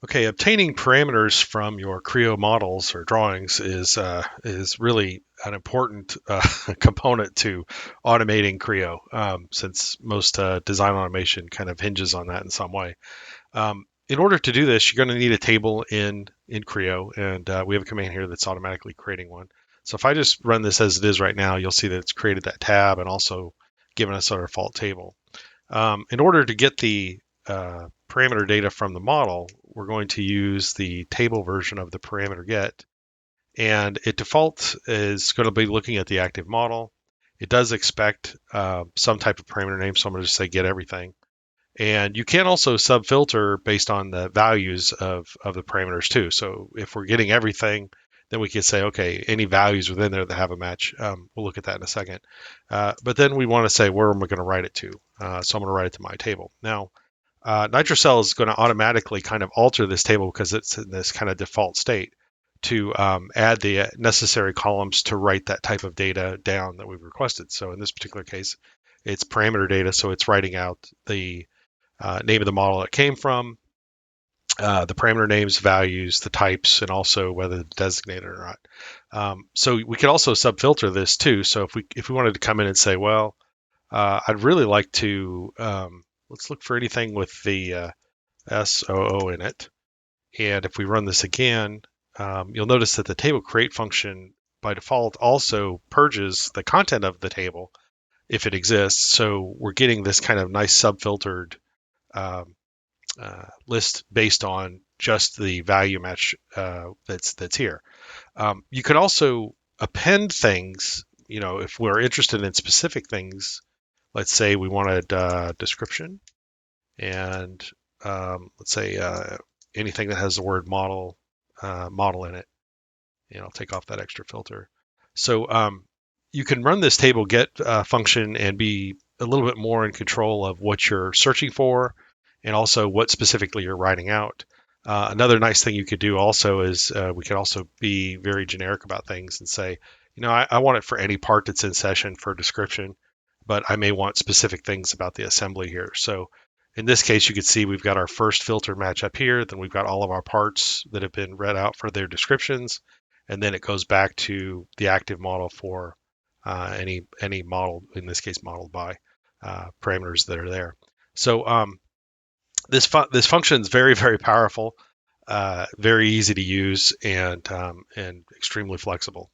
Okay, obtaining parameters from your Creo models or drawings is really an important component to automating Creo, since most design automation kind of hinges on that in some way. In order to do this, you're going to need a table in Creo, and we have a command here that's automatically creating one. So if I just run this as it is right now, you'll see that it's created that tab and also given us our default table. In order to get the parameter data from the model, we're going to use the table version of the parameter get, and it default is going to be looking at the active model. It does expect some type of parameter name, so I'm going to just say get everything. And you can also subfilter based on the values of the parameters too. So if we're getting everything, then we can say, okay, any values within there that have a match. We'll look at that in a second. But then we want to say, where am I going to write it to? So I'm going to write it to my table. Now, NitroCell is going to automatically kind of alter this table because it's in this kind of default state to add the necessary columns to write that type of data down that we've requested. So in this particular case, it's parameter data, so it's writing out the name of the model it came from, the parameter names, values, the types, and also whether it's designated or not. So we could also subfilter this too. So if we wanted to come in and say, well, I'd really like to let's look for anything with the SOO in it, and if we run this again, you'll notice that the table create function by default also purges the content of the table if it exists. So we're getting this kind of nice subfiltered um, list based on just the value match that's here. You could also append things. If we're interested in specific things, let's say we wanted description, and let's say anything that has the word model in it. I'll take off that extra filter. So you can run this table get function and be a little bit more in control of what you're searching for and also what specifically you're writing out. Another nice thing you could do also is we could also be very generic about things and say, I want it for any part that's in session for description, but I may want specific things about the assembly here. So in this case, you can see we've got our first filter match up here. Then we've got all of our parts that have been read out for their descriptions. And then it goes back to the active model for any model, in this case, modeled by parameters that are there. So this function is very, very powerful, very easy to use, and extremely flexible.